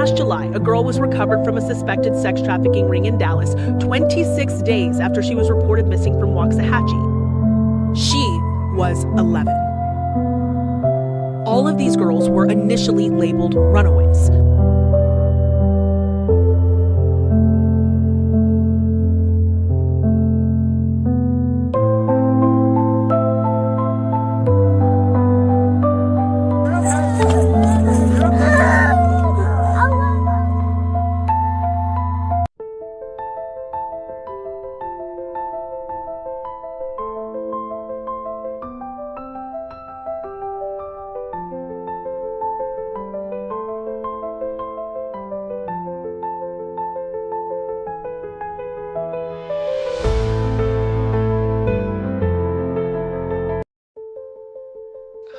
Last July, a girl was recovered from a suspected sex trafficking ring in Dallas 26 days after she was reported missing from Waxahachie. She was 11. All of these girls were initially labeled runaways.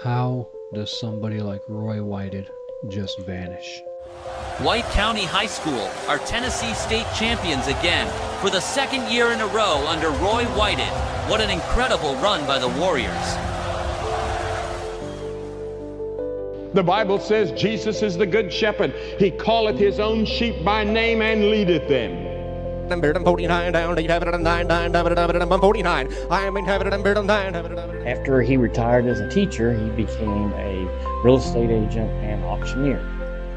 How does somebody like Roy Whited just vanish? White County High School are Tennessee State champions again for the second year in a row under Roy Whited. What an incredible run by the Warriors. The Bible says Jesus is the good shepherd. He calleth his own sheep by name and leadeth them. After he retired as a teacher, he became a real estate agent and auctioneer.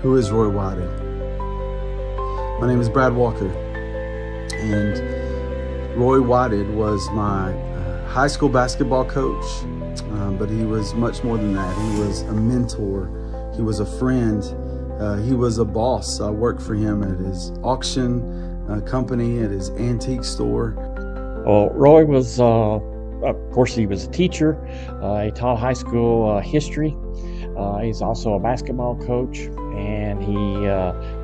Who is Roy Whited? My name is Brad Walker, and Roy Whited was my high school basketball coach, but he was much more than that. He was a mentor, he was a friend, he was a boss. I worked for him at his auction company, at his antique store. Well, Roy was, of course, he was a teacher. He taught high school history. He's also a basketball coach, and he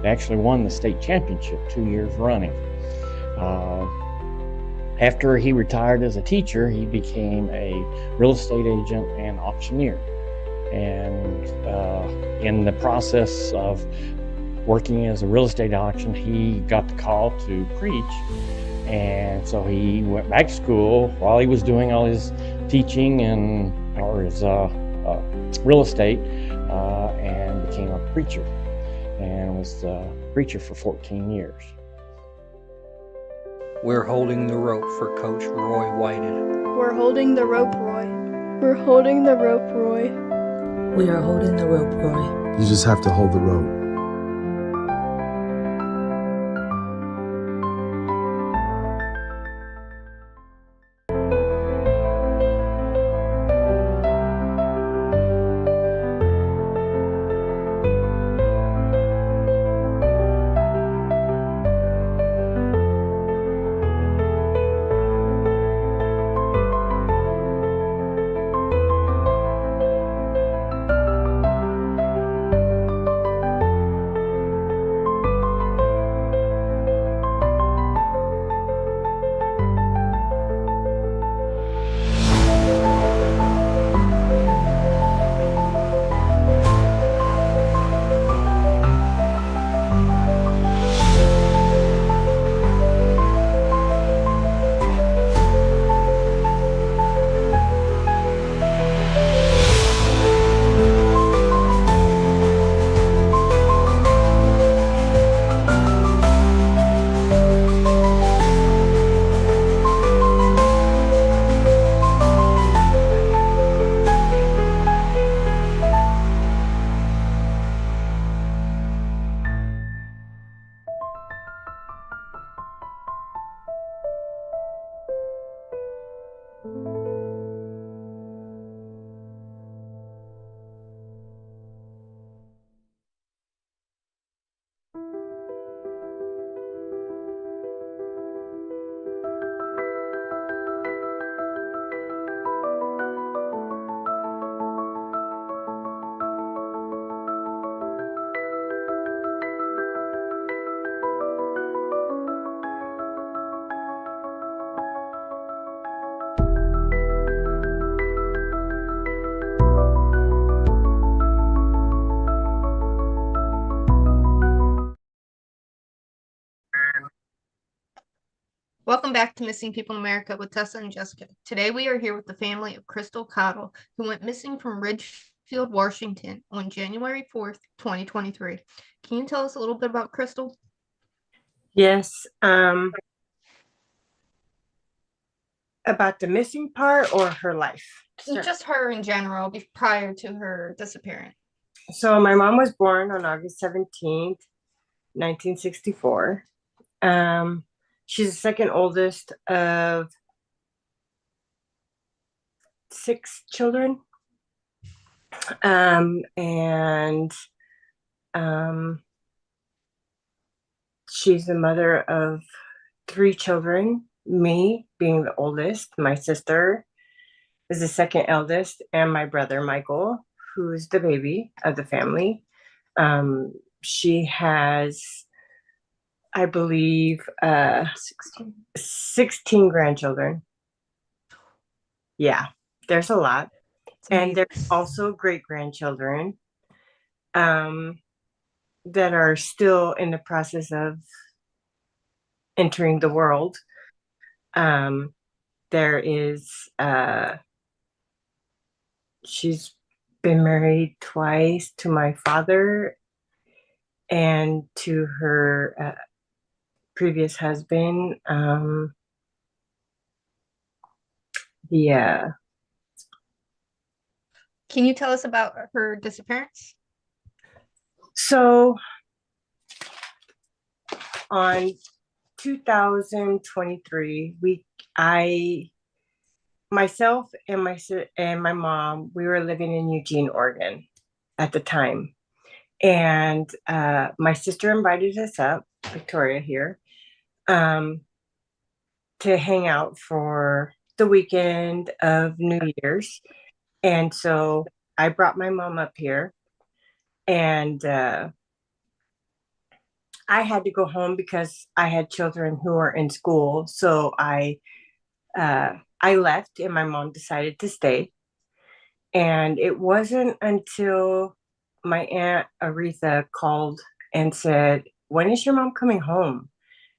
actually won the state championship 2 years running. After he retired as a teacher, he became a real estate agent and auctioneer. And in the process of working as a real estate auction, he got the call to preach. And so he went back to school while he was doing all his teaching or his real estate, and became a preacher, and was a preacher for 14 years. We're holding the rope for Coach Roy Whited. We're holding the rope, Roy. We're holding the rope, Roy. We are holding the rope, Roy. You just have to hold the rope. Welcome back to Missing People in America with Tessa and Jessica. Today we are here with the family of Crystal Cottle, who went missing from Ridge Springfield, Washington on January 4th, 2023. Can you tell us a little bit about Crystal? Yes. About the missing part or her life? Sure. Just her in general prior to her disappearance. So my mom was born on August 17th, 1964. She's the second oldest of 6 children. She's the mother of 3 children, me being the oldest, my sister is the second eldest, and my brother Michael, who's the baby of the family. She has, I believe, 16 grandchildren. Yeah, there's a lot. And there's also great-grandchildren that are still in the process of entering the world. There is, she's been married twice to my father and to her previous husband. Yeah. Can you tell us about her disappearance? So on 2023, myself and my mom, we were living in Eugene, Oregon at the time. And my sister invited us up, Victoria here, to hang out for the weekend of New Year's. And so I brought my mom up here, and I had to go home because I had children who were in school. So I left, and my mom decided to stay. And it wasn't until my Aunt Aretha called and said, "When is your mom coming home?"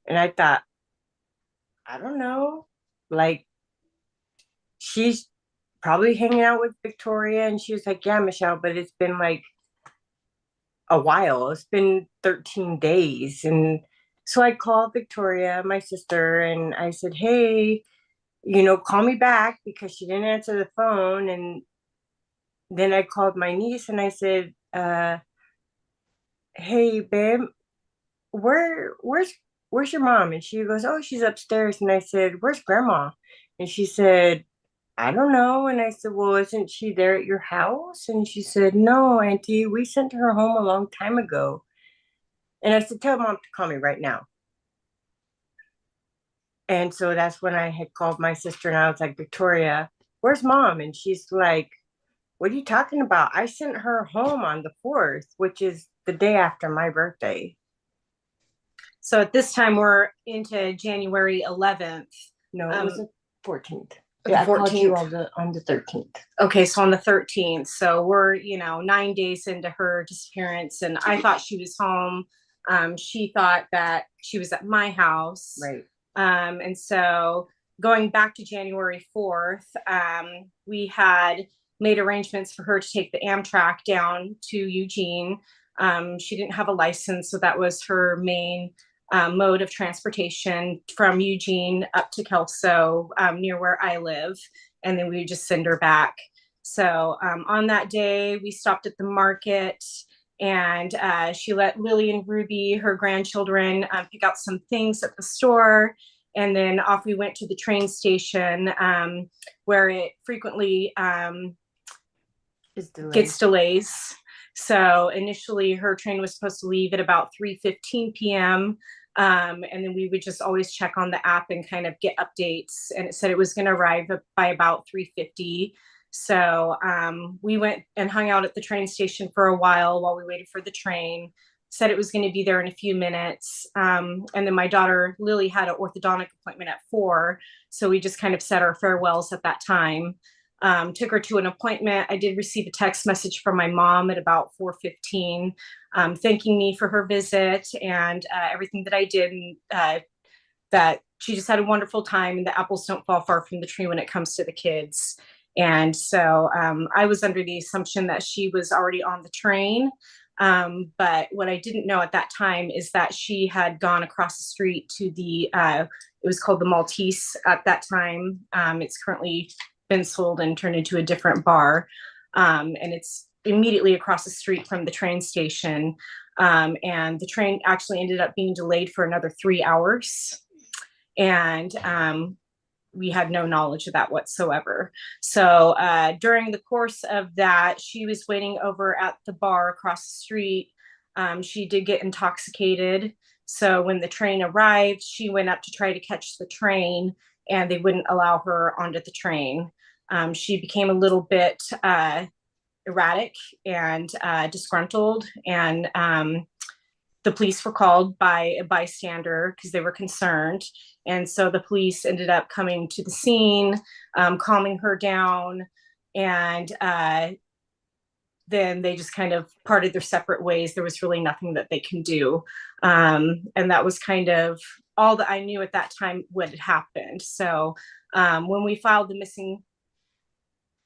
And I thought, I don't know, like, she's probably hanging out with Victoria. And she was like, "Yeah, Michelle, but it's been like a while. It's been 13 days. And so I called Victoria, my sister, and I said, "Hey, call me back," because she didn't answer the phone. And then I called my niece and I said, "Hey, babe, where's your mom?" And she goes, "Oh, she's upstairs." And I said, "Where's grandma?" And she said, "I don't know." And I said, "Well, isn't she there at your house?" And she said, "No, Auntie, we sent her home a long time ago." And I said, "Tell mom to call me right now." And so that's when I had called my sister and I was like, "Victoria, where's mom?" And she's like, "What are you talking about? I sent her home on the 4th, which is the day after my birthday." So at this time, we're into January 11th. No, it was the 14th. The Yeah, I called 14th. you on the 13th. Okay, so on the 13th. So we're, 9 days into her disappearance, and I thought she was home. She thought that she was at my house. Right. And so going back to January 4th, we had made arrangements for her to take the Amtrak down to Eugene. She didn't have a license, so that was her main mode of transportation from Eugene up to Kelso, near where I live. And then we would just send her back. So on that day, we stopped at the market, and she let Lily and Ruby, her grandchildren, pick out some things at the store. And then off we went to the train station, where it frequently gets delays. So initially her train was supposed to leave at about 3:15 p.m. And then we would just always check on the app and kind of get updates. And it said it was going to arrive by about 3:50. So we went and hung out at the train station for a while we waited for the train. Said it was going to be there in a few minutes. And then my daughter Lily had an orthodontic appointment at 4. So we just kind of said our farewells at that time. Took her to an appointment. I did receive a text message from my mom at about 4:15, thanking me for her visit and everything that I did, and that she just had a wonderful time, and the apples don't fall far from the tree when it comes to the kids. And so I was under the assumption that she was already on the train. But what I didn't know at that time is that she had gone across the street to it was called the Maltese at that time. It's currently been sold and turned into a different bar. And it's immediately across the street from the train station. And the train actually ended up being delayed for another 3 hours. And we had no knowledge of that whatsoever. So during the course of that, she was waiting over at the bar across the street. She did get intoxicated. So when the train arrived, she went up to try to catch the train, and they wouldn't allow her onto the train. She became a little bit erratic and disgruntled, and the police were called by a bystander because they were concerned. And so the police ended up coming to the scene, calming her down, and then they just kind of parted their separate ways. There was really nothing that they can do. And that was kind of all that I knew at that time what had happened. So when we filed the missing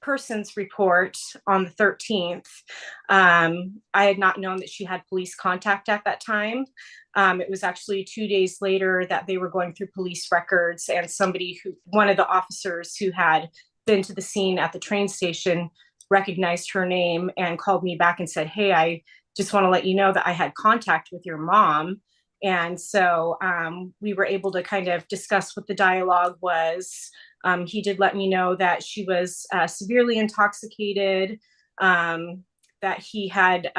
persons report on the 13th, I had not known that she had police contact at that time. It was actually 2 days later that they were going through police records, and one of the officers who had been to the scene at the train station recognized her name and called me back and said, "Hey, I just want to let you know that I had contact with your mom." And so we were able to kind of discuss what the dialogue was. He did let me know that she was severely intoxicated, that he had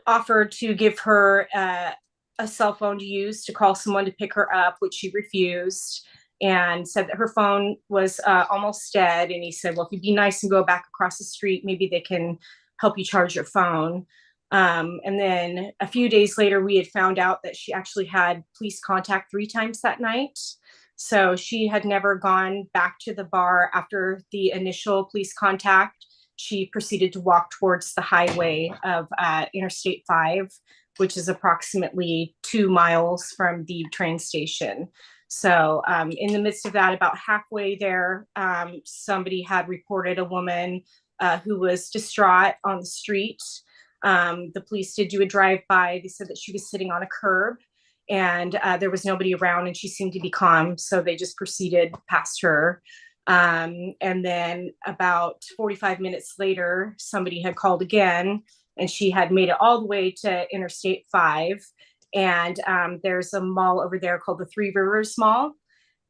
offered to give her a cell phone to use to call someone to pick her up, which she refused, and said that her phone was almost dead. And he said, well, if you'd be nice and go back across the street, maybe they can help you charge your phone. And then a few days later, we had found out that she actually had police contact 3 times that night. So she had never gone back to the bar after the initial police contact. She proceeded to walk towards the highway of Interstate 5, which is approximately 2 miles from the train station. So in the midst of that, about halfway there, somebody had reported a woman who was distraught on the street. The police did do a drive-by. They said that she was sitting on a curb, and there was nobody around, and she seemed to be calm. So they just proceeded past her. And then about 45 minutes later, somebody had called again, and she had made it all the way to Interstate 5. And there's a mall over there called the Three Rivers Mall.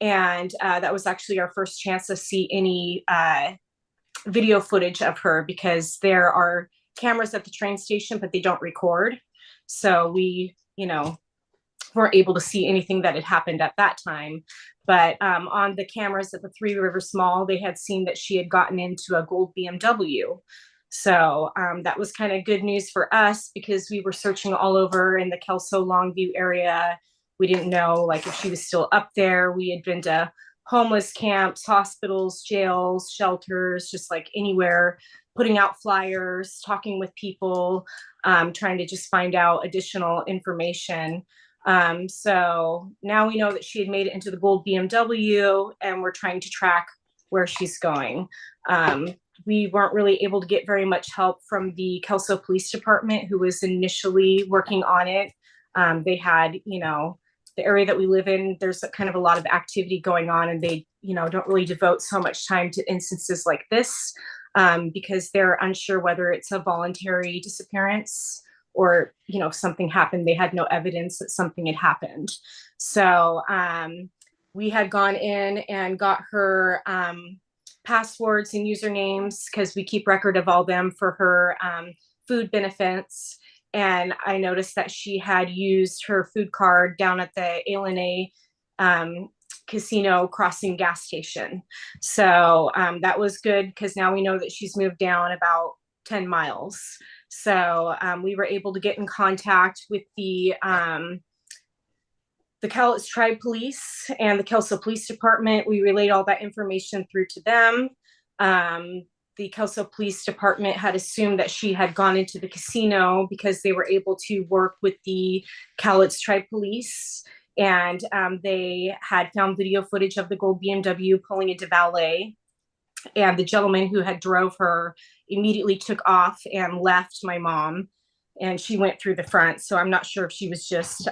And that was actually our first chance to see any video footage of her, because there are cameras at the train station, but they don't record. So we, weren't able to see anything that had happened at that time. But on the cameras at the Three Rivers Mall, they had seen that she had gotten into a gold BMW. So that was kind of good news for us, because we were searching all over in the Kelso Longview area. We didn't know if she was still up there. We had been to homeless camps, hospitals, jails, shelters, just anywhere, putting out flyers, talking with people, trying to just find out additional information. So now we know that she had made it into the gold BMW, and we're trying to track where she's going. We weren't really able to get very much help from the Kelso Police Department, who was initially working on it. They had, the area that we live in, there's kind of a lot of activity going on, and they, don't really devote so much time to instances like this, because they're unsure whether it's a voluntary disappearance or, something happened. They had no evidence that something had happened. So we had gone in and got her passwords and usernames, because we keep record of all them for her food benefits. And I noticed that she had used her food card down at the ALNA Casino Crossing gas station. So that was good, because now we know that she's moved down about 10 miles. So we were able to get in contact with the Cowlitz Tribe Police and the Kelso Police Department. We relayed all that information through to them. The Kelso Police Department had assumed that she had gone into the casino because they were able to work with the Cowlitz Tribe Police, and they had found video footage of the gold BMW pulling into valet. And the gentleman who had drove her immediately took off and left my mom, and she went through the front. So I'm not sure if she was just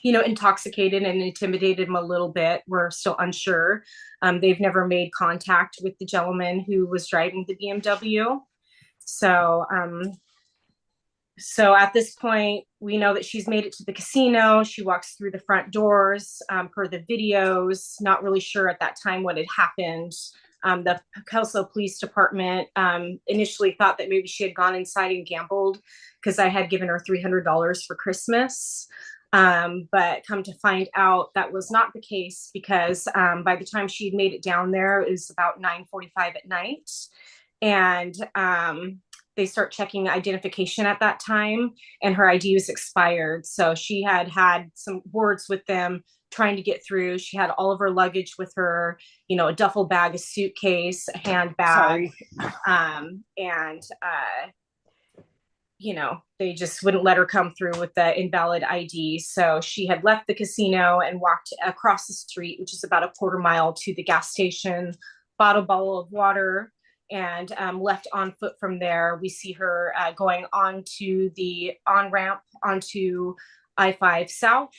intoxicated and intimidated him a little bit. We're still unsure. They've never made contact with the gentleman who was driving the BMW. So at this point, we know that she's made it to the casino. She walks through the front doors per the videos. Not really sure at that time what had happened. The Kelso Police Department initially thought that maybe she had gone inside and gambled because I had given her $300 for Christmas. But come to find out that was not the case, because by the time she'd made it down there, it was about 9:45 at night. And they start checking identification at that time, and her ID was expired. So she had some words with them trying to get through. She had all of her luggage with her, a duffel bag, a suitcase, a handbag. They just wouldn't let her come through with the invalid ID. So she had left the casino and walked across the street, which is about a quarter mile, to the gas station, bought a bottle of water, and left on foot from there. We see her going onto the on-ramp onto I-5 South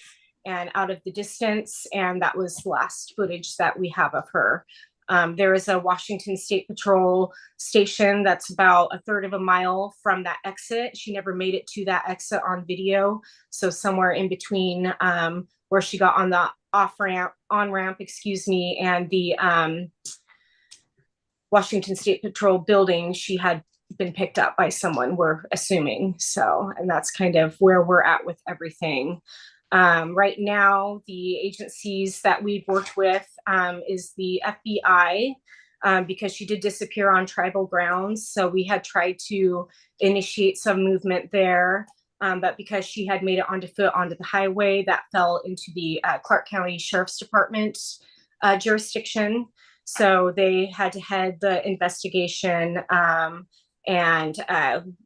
and out of the distance. And that was the last footage that we have of her. There is a Washington State Patrol station that's about a third of a mile from that exit. She never made it to that exit on video. So somewhere in between where she got on the on-ramp, and the Washington State Patrol building, she had been picked up by someone, we're assuming. So, and that's kind of where we're at with everything. Right now, the agencies that we've worked with is the FBI, because she did disappear on tribal grounds. So we had tried to initiate some movement there. But because she had made it onto foot onto the highway, that fell into the Clark County Sheriff's Department jurisdiction. So they had to head the investigation. And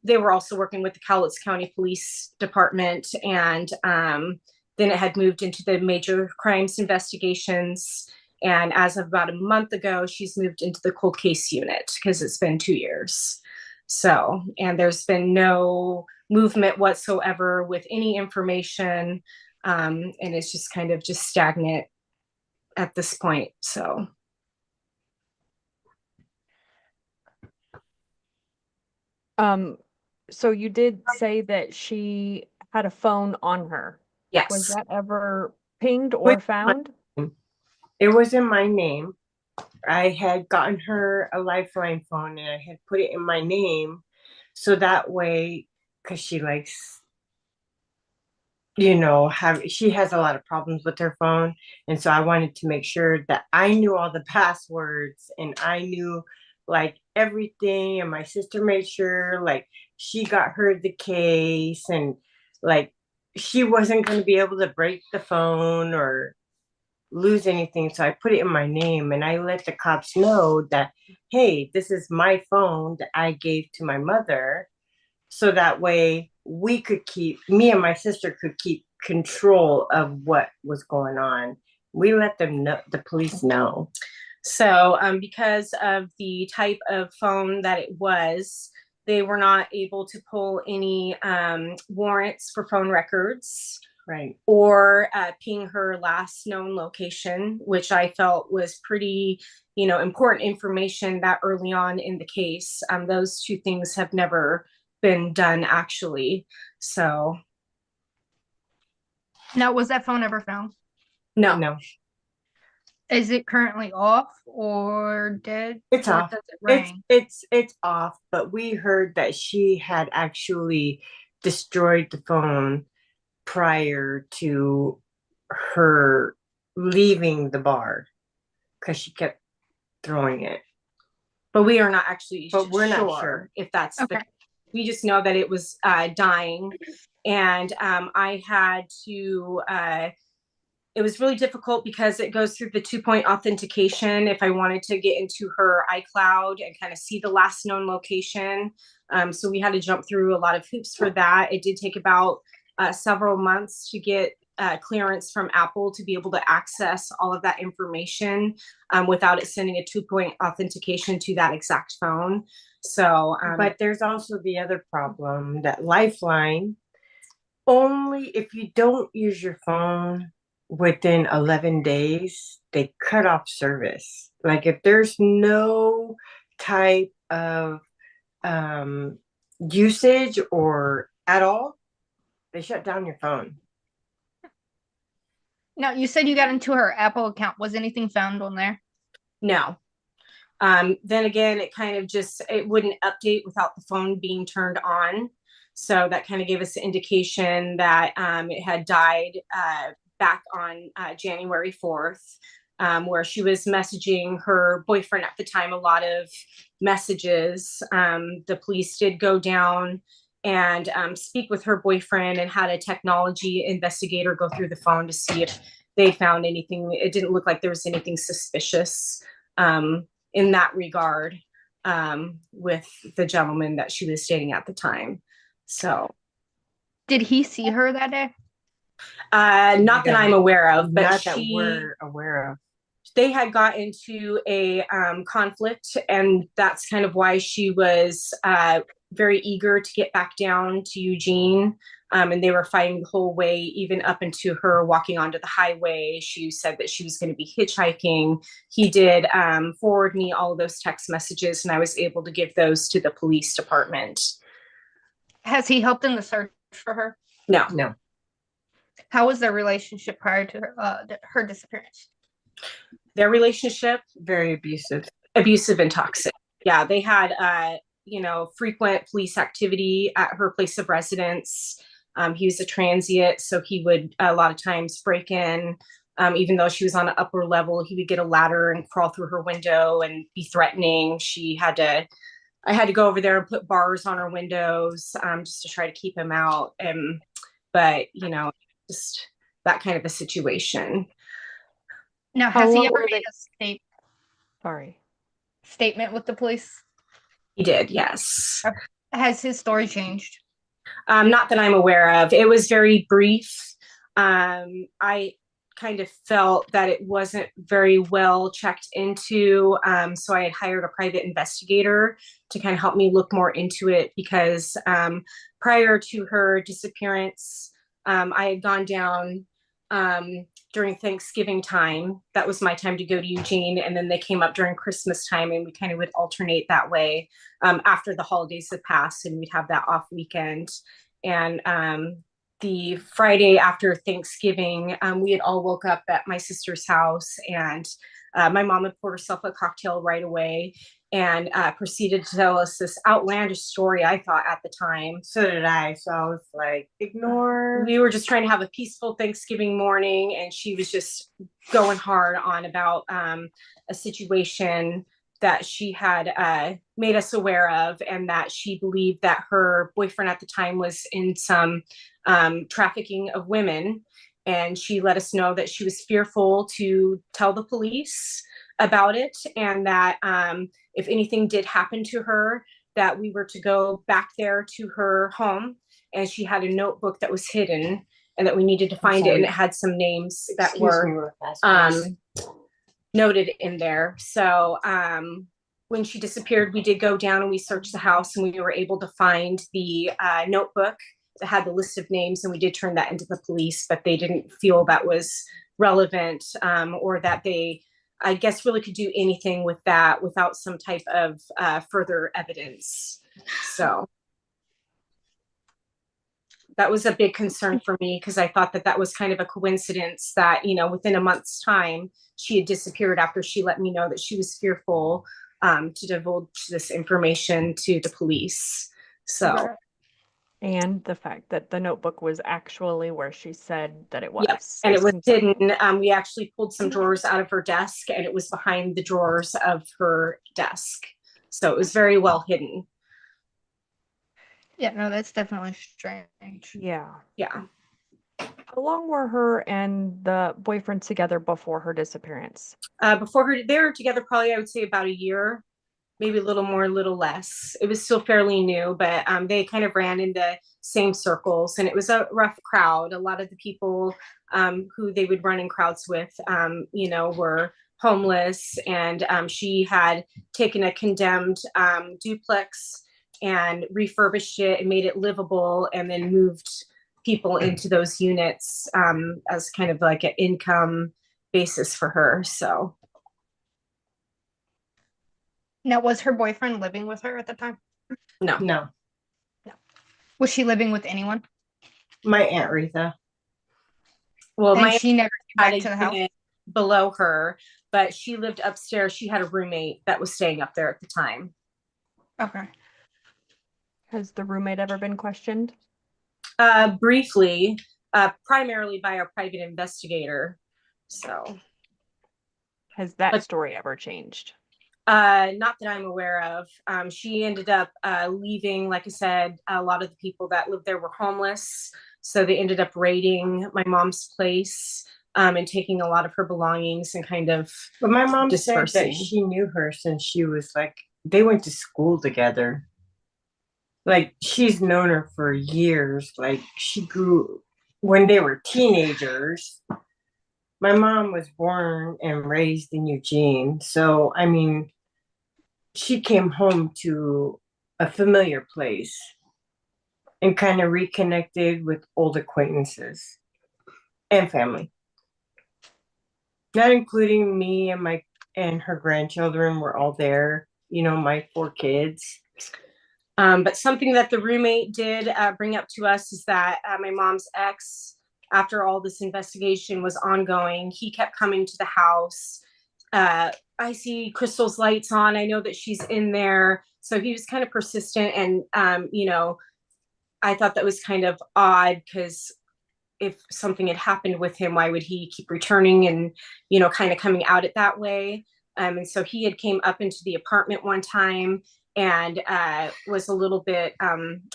they were also working with the Cowlitz County Police Department. And then it had moved into the major crimes investigations. And as of about a month ago, she's moved into the cold case unit because it's been 2 years. So, and there's been no movement whatsoever with any information. And it's just kind of just stagnant at this point. So. So you did say that she had a phone on her. Yes. Was that ever pinged or found? It was in my name. I had gotten her a Lifeline phone and I had put it in my name. So that way, because she likes, she has a lot of problems with her phone. And so I wanted to make sure that I knew all the passwords and I knew everything. And my sister made sure she got her the case and she wasn't going to be able to break the phone or lose anything. So I put it in my name and I let the cops know that, hey, this is my phone that I gave to my mother. So that way me and my sister could keep control of what was going on. We let them know, the police know. So because of the type of phone that it was, they were not able to pull any warrants for phone records, right, or ping her last known location, which I felt was pretty, important information that early on in the case. Those two things have never been done, actually. So. Now, was that phone ever found? No. Is it currently off or dead? It's or off. Does it ring? It's off, but we heard that she had actually destroyed the phone prior to her leaving the bar because she kept throwing it. But we are not actually we're not sure if that's okay. We just know that it was dying. And I had to it was really difficult because it goes through the 2-point authentication if I wanted to get into her iCloud and kind of see the last known location. So we had to jump through a lot of hoops for that. It did take about several months to get clearance from Apple to be able to access all of that information without it sending a 2-point authentication to that exact phone. So, but there's also the other problem that Lifeline, only if you don't use your phone within 11 days, they cut off service. Like if there's no type of usage or at all, they shut down your phone. Now, you said you got into her Apple account. Was anything found on there? No. Then again, it wouldn't update without the phone being turned on. So that kind of gave us an indication that it had died back on January 4th, where she was messaging her boyfriend at the time, a lot of messages. The police did go down and speak with her boyfriend and had a technology investigator go through the phone to see if they found anything. It didn't look like there was anything suspicious in that regard with the gentleman that she was dating at the time. So, did he see her that day? Not that I'm aware of, but not that we're aware of. They had got into a conflict, and that's kind of why she was very eager to get back down to Eugene. And they were fighting the whole way, even up into her walking onto the highway. She said that she was going to be hitchhiking. He did forward me all of those text messages, and I was able to give those to the police department. Has he helped in the search for her? No. How was their relationship prior to her disappearance? Their relationship, very abusive and toxic. Yeah, they had frequent police activity at her place of residence. He was a transient, so he would a lot of times break in. Even though she was on an upper level, he would get a ladder and crawl through her window and be threatening. I had to go over there and put bars on her windows just to try to keep him out. But just that kind of a situation. Now, has he ever made a statement with the police? He did, yes. Has his story changed? Not that I'm aware of. It was very brief. I kind of felt that it wasn't very well checked into. So I had hired a private investigator to kind of help me look more into it, because prior to her disappearance, I had gone down during Thanksgiving time. That was my time to go to Eugene. And then they came up during Christmas time, and we kind of would alternate that way after the holidays had passed, and we'd have that off weekend. And the Friday after Thanksgiving, we had all woke up at my sister's house, and my mom had poured herself a cocktail right away and proceeded to tell us this outlandish story, I thought at the time. So did I. So I was like, ignore. We were just trying to have a peaceful Thanksgiving morning, and she was just going hard on about a situation that she had made us aware of, and that she believed that her boyfriend at the time was in some trafficking of women. And she let us know that she was fearful to tell the police about it, and that if anything did happen to her, that we were to go back there to her home, and she had a notebook that was hidden, and that we needed to find it, and it had some names that were noted in there. So when she disappeared, we did go down and we searched the house, and we were able to find the notebook that had the list of names, and we did turn that into the police, but they didn't feel that was relevant, or that they, I guess, really could do anything with that without some type of further evidence. So that was a big concern for me, because I thought that that was kind of a coincidence that, within a month's time, she had disappeared after she let me know that she was fearful to divulge this information to the police. So. And the fact that the notebook was actually where she said that it was. Yes, and it was hidden. We actually pulled some drawers out of her desk, and it was behind the drawers of her desk. So it was very well hidden. Yeah, no, that's definitely strange. Yeah. Yeah. How long were her and the boyfriend together before her disappearance? They were together probably, I would say, about a year. maybe a little more, a little less. It was still fairly new, but they kind of ran in the same circles, and it was a rough crowd. A lot of the people who they would run in crowds with, were homeless, and she had taken a condemned duplex and refurbished it and made it livable, and then moved people into those units as kind of like an income basis for her. So Now, was her boyfriend living with her at the time? No. Was she living with anyone? My Aunt Retha. Well, And my she never came had back a to the house? unit below her, but she lived upstairs. She had a roommate that was staying up there at the time. Okay. Has the roommate ever been questioned? Briefly, primarily by a private investigator. So has that story ever changed? Not that I'm aware of. She ended up leaving. Like I said, a lot of the people that lived there were homeless, so they ended up raiding my mom's place and taking a lot of her belongings and kind of. But my mom dispersing. said that she knew her since she was like, they went to school together. Like, she's known her for years. Like, she grew when they were teenagers. My mom was born and raised in Eugene. So, I mean, she came home to a familiar place and kind of reconnected with old acquaintances and family. Not including me and her grandchildren were all there, my 4 kids. But something that the roommate did bring up to us is that my mom's ex, after all this investigation was ongoing, he kept coming to the house. I see Crystal's lights on. I know that she's in there. So he was kind of persistent. And, I thought that was kind of odd, because if something had happened with him, why would he keep returning and, kind of coming out it that way? And so he had came up into the apartment one time and was a little bit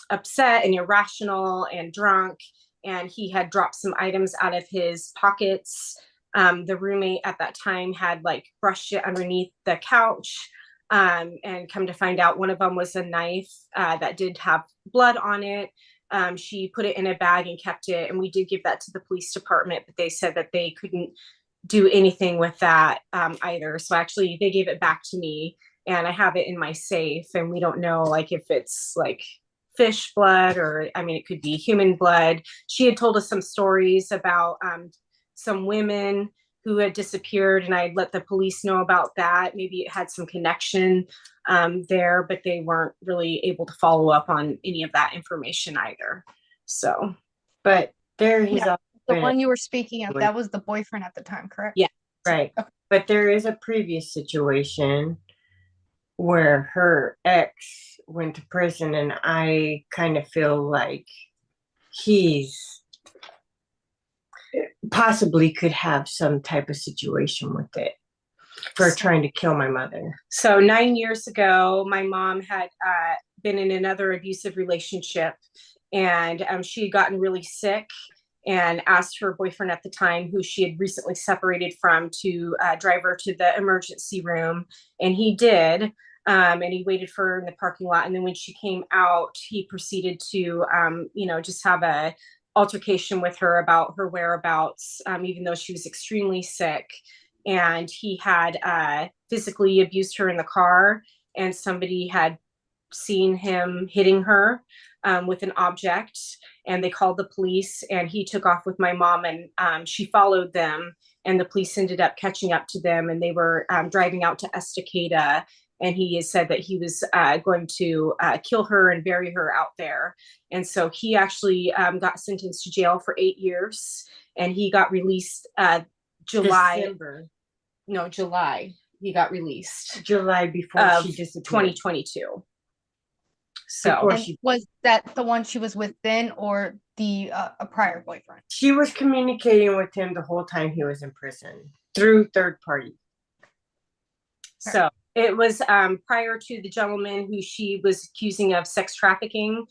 upset and irrational and drunk. And he had dropped some items out of his pockets. The roommate at that time had brushed it underneath the couch, and come to find out one of them was a knife that did have blood on it. She put it in a bag and kept it. And we did give that to the police department, but they said that they couldn't do anything with that either. So actually they gave it back to me, and I have it in my safe, and we don't know if it's fish blood or, it could be human blood. She had told us some stories about some women who had disappeared, and I'd let the police know about that. Maybe it had some connection there, but they weren't really able to follow up on any of that information either. So, but there he's the one you were speaking of, that was the boyfriend at the time, correct? Yeah. Right. Okay. But there is a previous situation where her ex went to prison, and I kind of feel like he's possibly could have some type of situation with it for trying to kill my mother. So 9 years ago, my mom had been in another abusive relationship, and she had gotten really sick and asked her boyfriend at the time, who she had recently separated from, to drive her to the emergency room. And he did. And he waited for her in the parking lot. And then when she came out, he proceeded to, just have a altercation with her about her whereabouts, even though she was extremely sick. And he had physically abused her in the car, and somebody had seen him hitting her with an object, and they called the police, and he took off with my mom, and she followed them, and the police ended up catching up to them, and they were driving out to Estacada, and he has said that he was going to kill her and bury her out there. And so he actually got sentenced to jail for 8 years, and he got released July. He got released. July before she disappeared. 2022. So was that the one she was with then, or the a prior boyfriend? She was communicating with him the whole time he was in prison through third party. So it was prior to the gentleman who she was accusing of sex trafficking.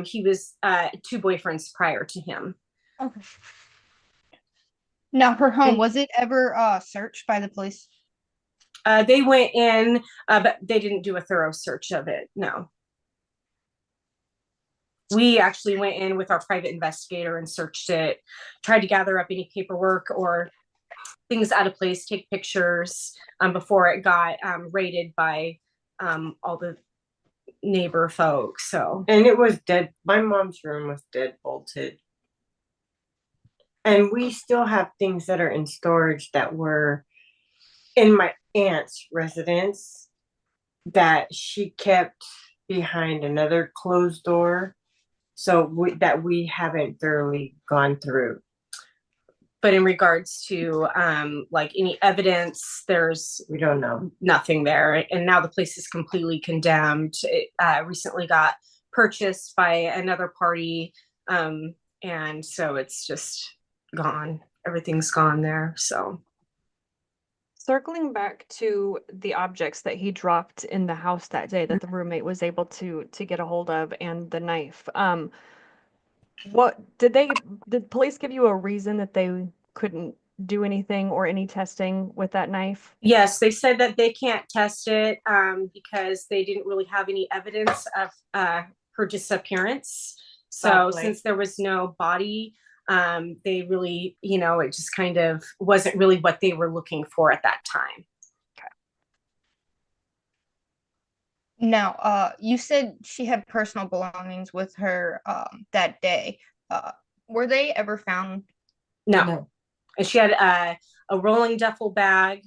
He was 2 boyfriends prior to him. Okay. Now, her home, was it ever searched by the police? They went in, but they didn't do a thorough search of it. No. We actually went in with our private investigator and searched it, tried to gather up any paperwork or things out of place, take pictures before it got raided by all the neighbor folks. So, and it was dead. My mom's room was dead bolted. And we still have things that are in storage that were in my aunt's residence that she kept behind another closed door. So that we haven't thoroughly gone through. But in regards to like any evidence, we don't know, nothing there. And now the place is completely condemned. It recently got purchased by another party. And so it's just gone. Everything's gone there. So circling back to the objects that he dropped in the house that day that the roommate was able to get a hold of, and the knife. What did police give you a reason that they couldn't do anything or any testing with that knife? Yes, they said that they can't test it because they didn't really have any evidence of her disappearance. So since there was no body, they really, it just kind of wasn't really what they were looking for at that time. Now, you said she had personal belongings with her that day. Were they ever found? No. And she had a rolling duffel bag,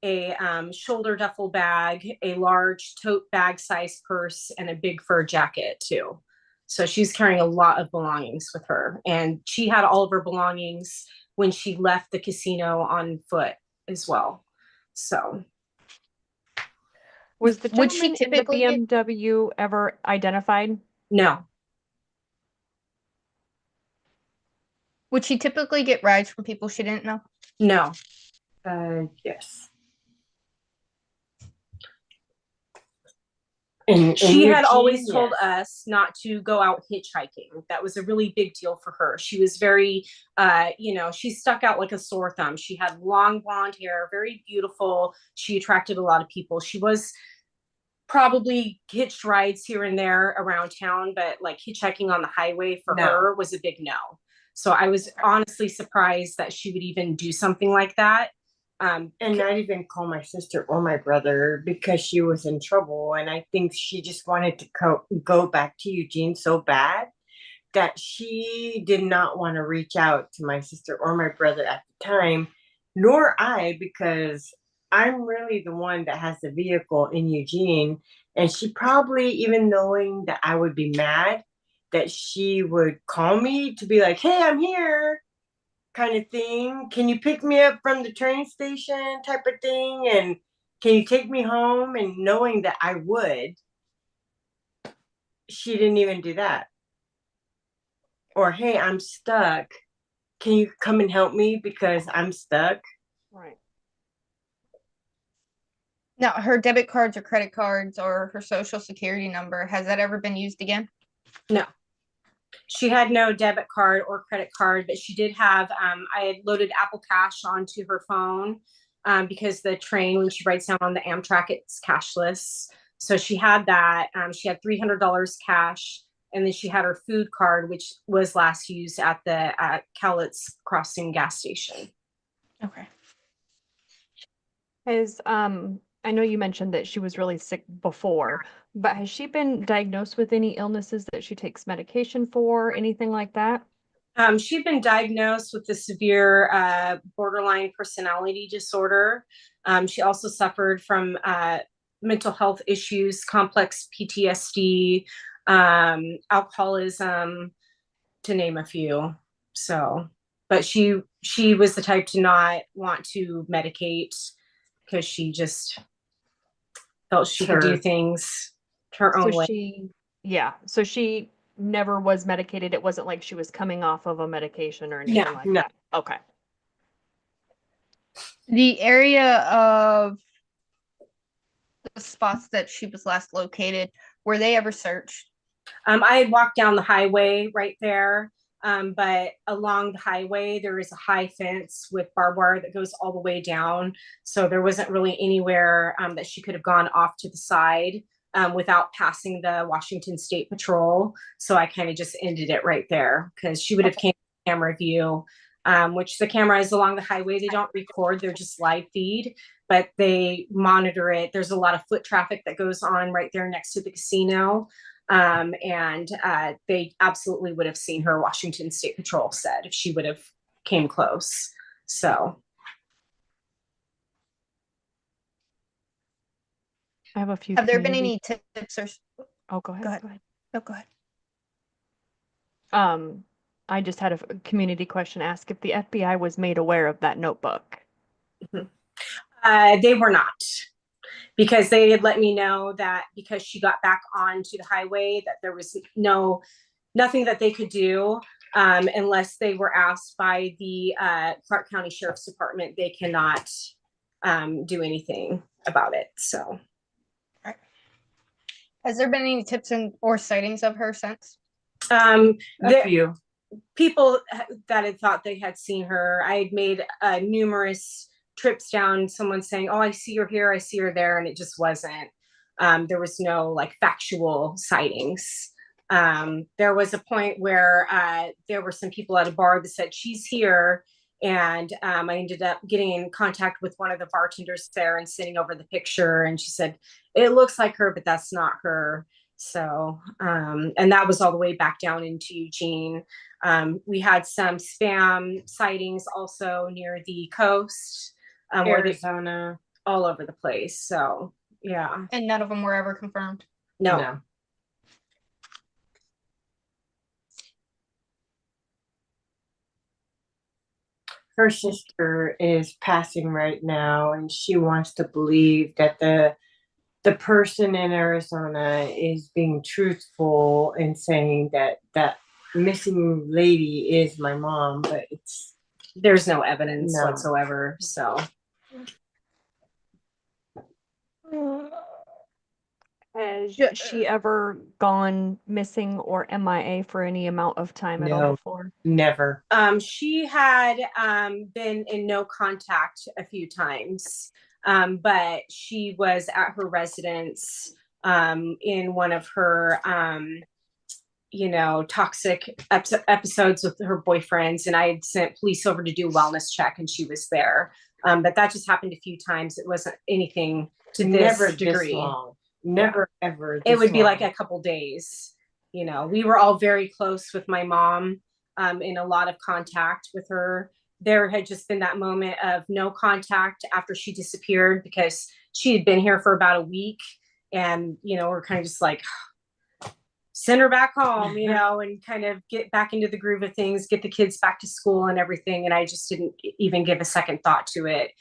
a shoulder duffel bag, a large tote bag size purse, and a big fur jacket too. So she's carrying a lot of belongings with her. And she had all of her belongings when she left the casino on foot as well. So was the gentleman in the BMW ever identified? No. Would she typically get rides from people she didn't know? No. Yes. And she had always told us not to go out hitchhiking. That was a really big deal for her. She was very, she stuck out like a sore thumb. She had long blonde hair, very beautiful. She attracted a lot of people. She was probably hitched rides here and there around town, but like hitchhiking on the highway for her was a big no. So I was honestly surprised that she would even do something like that. And not even call my sister or my brother because she was in trouble. And I think she just wanted to go back to Eugene so bad that she did not want to reach out to my sister or my brother at the time, nor I, because I'm really the one that has the vehicle in Eugene. And she probably, even knowing that I would be mad, that she would call me to be like, hey, I'm here, kind of thing. Can you pick me up from the train station type of thing? And can you take me home? And knowing that I would, she didn't even do that. Or, hey, I'm stuck. Can you come and help me because I'm stuck? Right. Now, her debit cards or credit cards or her social security number, has that ever been used again? No. She had no debit card or credit card, but she did have, I had loaded Apple Cash onto her phone because the train, when she writes down on the Amtrak, it's cashless. So she had that. She had $300 cash, and then she had her food card, which was last used at the Cowlitz Crossing gas station. Okay. I know you mentioned that she was really sick before, but has she been diagnosed with any illnesses that she takes medication for, anything like that? She'd been diagnosed with a severe borderline personality disorder. She also suffered from mental health issues, complex PTSD, alcoholism, to name a few. So, but she was the type to not want to medicate because she just felt she could do things her own way. So she never was medicated. It wasn't like she was coming off of a medication or anything like that. Okay. The area of the spots that she was last located, were they ever searched? I had walked down the highway right there. But along the highway, there is a high fence with barbed wire that goes all the way down. So there wasn't really anywhere that she could have gone off to the side without passing the Washington State Patrol. So I kind of just ended it right there because she would have came to camera view, which the cameras along the highway, they don't record, they're just live feed, but they monitor it. There's a lot of foot traffic that goes on right there next to the casino. And they absolutely would have seen her, Washington State Patrol said, if she would have came close. So I have a few. Have there been any tips or? Oh, go ahead. Go ahead. No, go ahead. I just had a community question asked if the FBI was made aware of that notebook. They were not, because they had let me know that because she got back onto the highway that there was nothing that they could do unless they were asked by the Clark County Sheriff's Department. They cannot do anything about it. So, has there been any tips or sightings of her since? A few people that had thought they had seen her. I had made numerous trips down, someone saying, oh, I see her here, I see her there, and it just wasn't. There was no like factual sightings. There was a point where there were some people at a bar that said she's here, and I ended up getting in contact with one of the bartenders there and sending over the picture, and she said it looks like her, but that's not her. So and that was all the way back down into Eugene. We had some spam sightings also near the coast, Arizona, all over the place. So yeah, and none of them were ever confirmed. No. Her sister is passing right now, and she wants to believe that the person in Arizona is being truthful and saying that that missing lady is my mom, but there's no evidence whatsoever. So has she ever gone missing or MIA for any amount of time at all before? Never. She had been in no contact a few times, but she was at her residence in one of her toxic episodes with her boyfriends, and I had sent police over to do a wellness check, and she was there. But that just happened a few times. It wasn't anything to this degree. This long. Never ever. It would be like a couple days. We were all very close with my mom, in a lot of contact with her. There had just been that moment of no contact after she disappeared because she had been here for about a week, and we're kind of just like, send her back home, and kind of get back into the groove of things, get the kids back to school and everything. And I just didn't even give a second thought to it.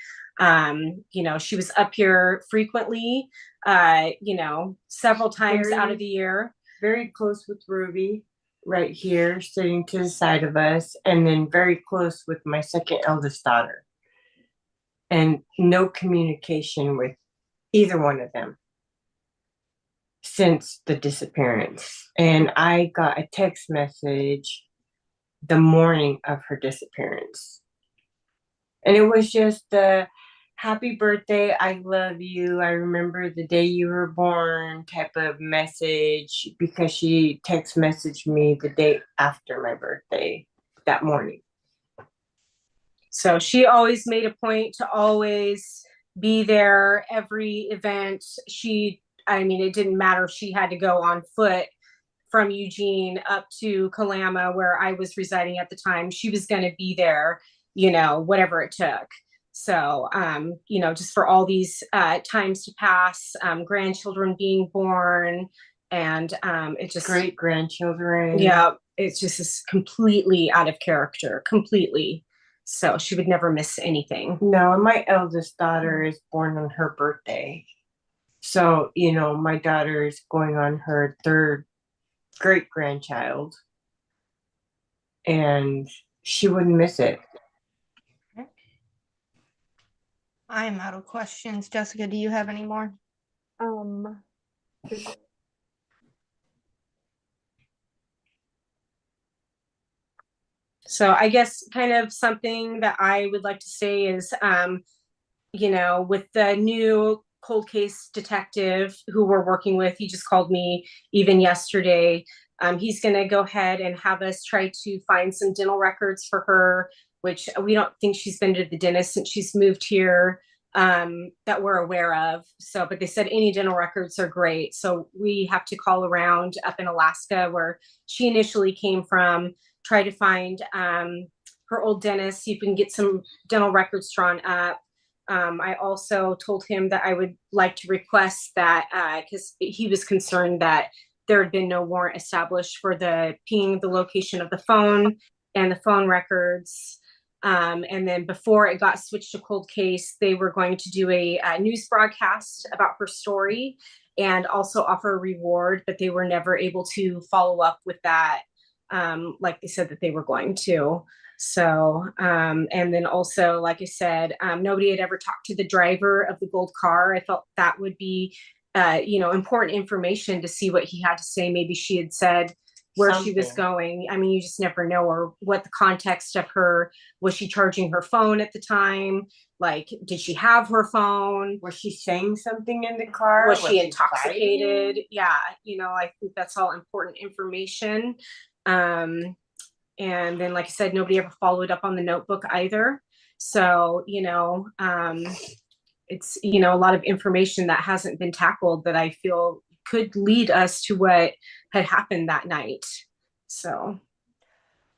She was up here frequently, several times out of the year. Very close with Ruby, right here, sitting to the side of us, and then very close with my second eldest daughter. And no communication with either one of them since the disappearance. And I got a text message the morning of her disappearance. And it was just the happy birthday, I love you, I remember the day you were born type of message, because she text messaged me the day after my birthday that morning. So she always made a point to always be there every event. It didn't matter if she had to go on foot from Eugene up to Kalama, where I was residing at the time. She was going to be there, whatever it took. So, just for all these times to pass, grandchildren being born, and it just great grandchildren. Yeah, it's just is completely out of character, completely. So she would never miss anything. No, my eldest daughter is born on her birthday. So, my daughter is going on her third great grandchild, and she wouldn't miss it. I'm out of questions. Jessica, do you have any more? So I guess kind of something that I would like to say is, with the new cold case detective who we're working with, he just called me even yesterday. He's going to go ahead and have us try to find some dental records for her, which we don't think she's been to the dentist since she's moved here, that we're aware of. So, but they said any dental records are great. So we have to call around up in Alaska where she initially came from, try to find her old dentist, see if we can get some dental records drawn up. I also told him that I would like to request that, because he was concerned that there had been no warrant established for the location of the phone and the phone records. And then before it got switched to cold case, they were going to do a news broadcast about her story and also offer a reward, but they were never able to follow up with that, like they said that they were going to. So, and then also, like I said, nobody had ever talked to the driver of the gold car. I felt that would be, important information to see what he had to say. Maybe she had said where she was going. I mean, you just never know, or what the context of her, was she charging her phone at the time? Like, did she have her phone? Was she saying something in the car? Was she intoxicated? Yeah, I think that's all important information. And then, like I said, nobody ever followed up on the notebook either. So, it's, a lot of information that hasn't been tackled that I feel could lead us to what had happened that night. So.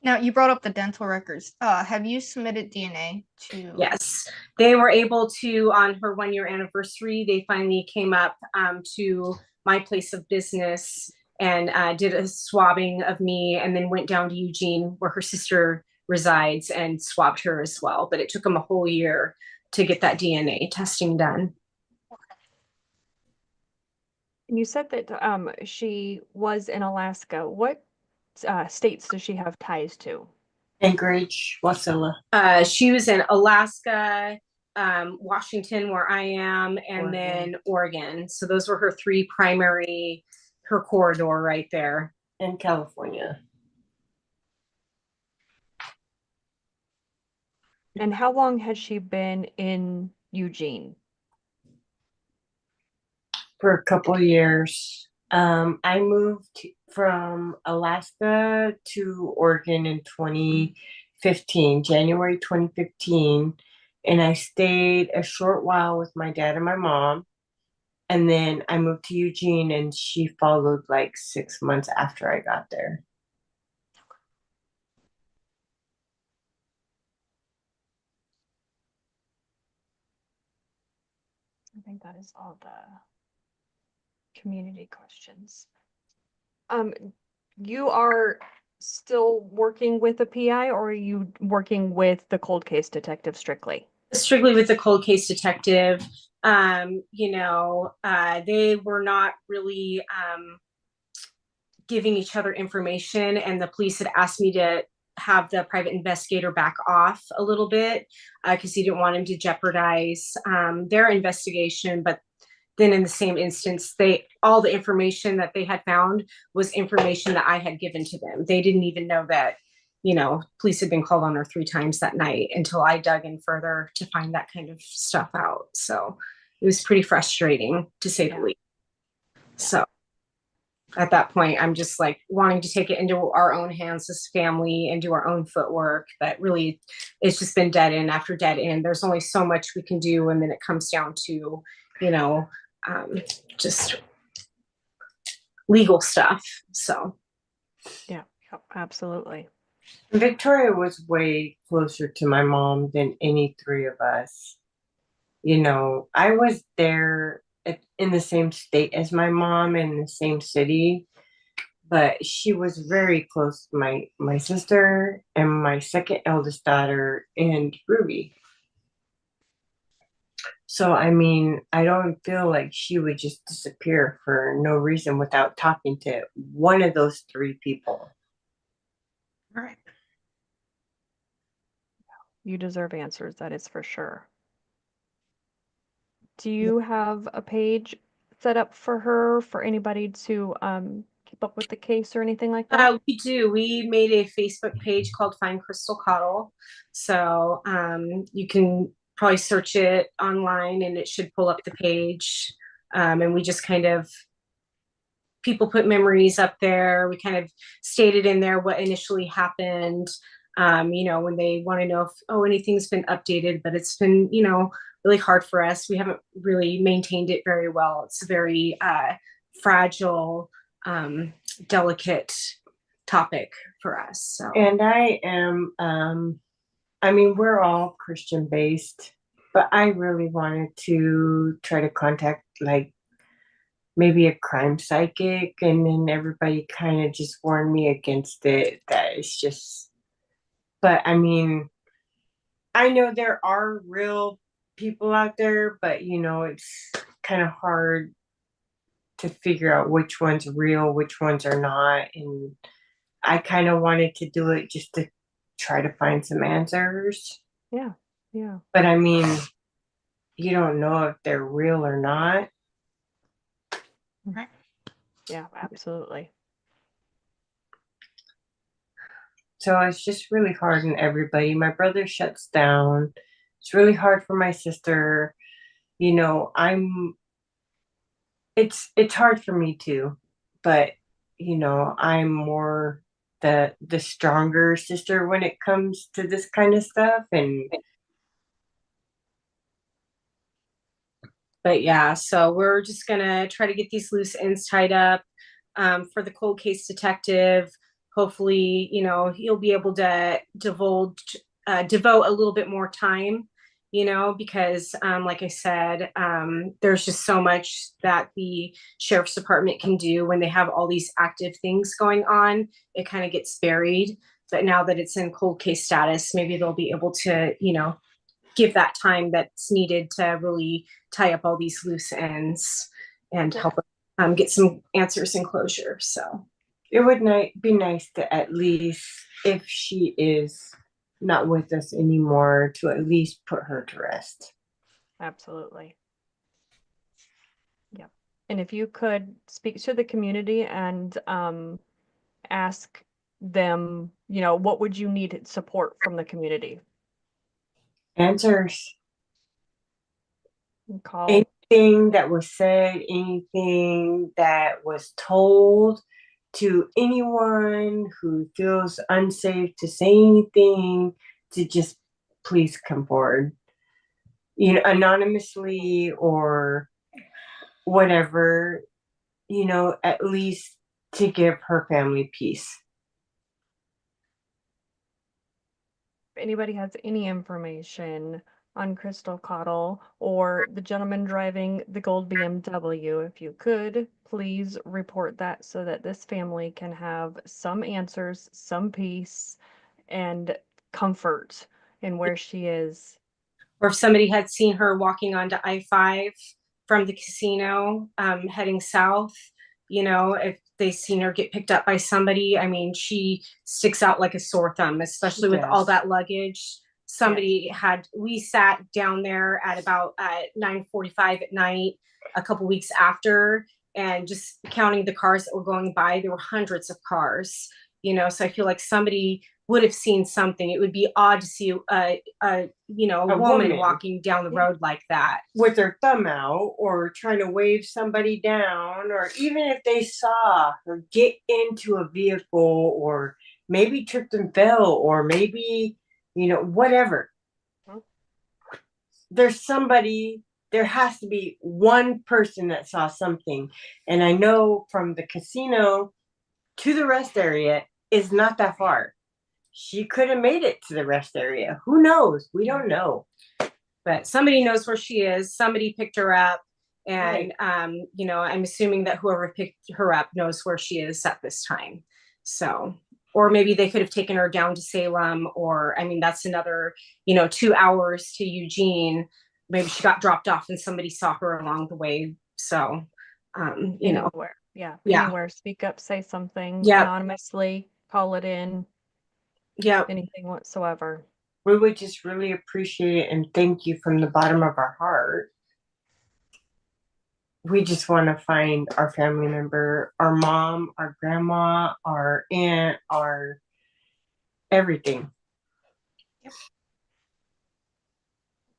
Now, you brought up the dental records. Have you submitted DNA to? Yes, they were able to, on her 1-year anniversary, they finally came up to my place of business and did a swabbing of me, and then went down to Eugene where her sister resides and swabbed her as well. But it took them a whole year to get that DNA testing done. And you said that she was in Alaska. What states does she have ties to? Anchorage, Wasilla. She was in Alaska, Washington, where I am, and then Oregon. So those were her three primary, her corridor right there. In California. And how long has she been in Eugene? For a couple of years. I moved from Alaska to Oregon in 2015, January 2015. And I stayed a short while with my dad and my mom. And then I moved to Eugene, and she followed like 6 months after I got there. I think that is all the community questions. You are still working with a PI, or are you working with the cold case detective strictly? Strictly with the cold case detective. They were not really giving each other information, and the police had asked me to have the private investigator back off a little bit because he didn't want him to jeopardize their investigation. But then in the same instance, all the information that they had found was information that I had given to them. They didn't even know that, police had been called on her 3 times that night until I dug in further to find that kind of stuff out. So it was pretty frustrating, to say the least. So at that point, I'm just like wanting to take it into our own hands as family and do our own footwork. But really, it's just been dead end after dead end. There's only so much we can do. And then it comes down to, just legal stuff. So. Yeah, absolutely. Victoria was way closer to my mom than any 3 of us. I was there in the same state as my mom, in the same city, but she was very close to my sister and my second eldest daughter and Ruby. So, I mean, I don't feel like she would just disappear for no reason without talking to one of those 3 people. All right. You deserve answers, that is for sure. Do you have a page set up for her, for anybody to keep up with the case or anything like that? We do. We made a Facebook page called Find Crystal Cottle. So you can probably search it online and it should pull up the page. And we just kind of, people put memories up there. We kind of stated in there what initially happened, when they want to know if, anything's been updated, but it's been, really hard for us. We haven't really maintained it very well. It's a very fragile, delicate topic for us. So. And I am, we're all Christian based, but I really wanted to try to contact like maybe a crime psychic, and then everybody kind of just warned me against it. That it's just, but I know there are real people out there, but it's kind of hard to figure out which one's real, which ones are not. And I kind of wanted to do it just to try to find some answers. Yeah. But you don't know if they're real or not. Yeah, absolutely. So it's just really hard on everybody. My brother shuts down. It's really hard for my sister. It's hard for me too, but I'm more the stronger sister when it comes to this kind of stuff. But yeah, so we're just gonna try to get these loose ends tied up for the cold case detective. Hopefully, he'll be able to devote a little bit more time, because like I said, there's just so much that the sheriff's department can do when they have all these active things going on. It kind of gets buried. But now that it's in cold case status, maybe they'll be able to, give that time that's needed to really tie up all these loose ends and help get some answers and closure. So it would be nice to at least, if she is not with us anymore, to at least put her to rest. Absolutely. Yeah. And if you could speak to the community and ask them, what would you need support from the community? Answers. Call. Anything that was said, anything that was told to anyone who feels unsafe to say anything, to just please come forward, anonymously or whatever, at least to give her family peace. If anybody has any information on Crystal Cottle or the gentleman driving the gold BMW, if you could, please report that so that this family can have some answers, some peace, and comfort in where she is. Or if somebody had seen her walking onto I-5 from the casino, heading south, if they seen her get picked up by somebody, she sticks out like a sore thumb, especially with all that luggage. We sat down there at about 9:45 at night a couple weeks after, and just counting the cars that were going by, there were hundreds of cars, so I feel like somebody would have seen something. It would be odd to see a woman walking down the road like that with her thumb out or trying to wave somebody down, or even if they saw her get into a vehicle or maybe tripped and fell, or maybe whatever. There has to be one person that saw something. And I know from the casino to the rest area is not that far. She could have made it to the rest area. Who knows? We don't know. But somebody knows where she is. Somebody picked her up. And, I'm assuming that whoever picked her up knows where she is at this time. So, or maybe they could have taken her down to Salem, or, that's another, 2 hours to Eugene. Maybe she got dropped off and somebody saw her along the way. So, anywhere. Anywhere. Speak up, say something anonymously, call it in. Anything whatsoever. We would just really appreciate it and thank you from the bottom of our heart. we just want to find our family member, our mom, our grandma, our aunt, our everything.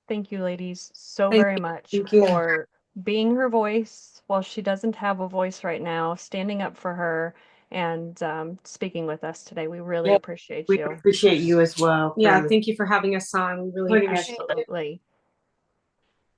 Thank you, ladies, so Thank very you. much Thank you. for being her voice while she doesn't have a voice right now, standing up for her, and speaking with us today. We really Yeah, appreciate we you. appreciate you as well. Yeah, thank you for having us on. We really putting us appreciate it. Absolutely.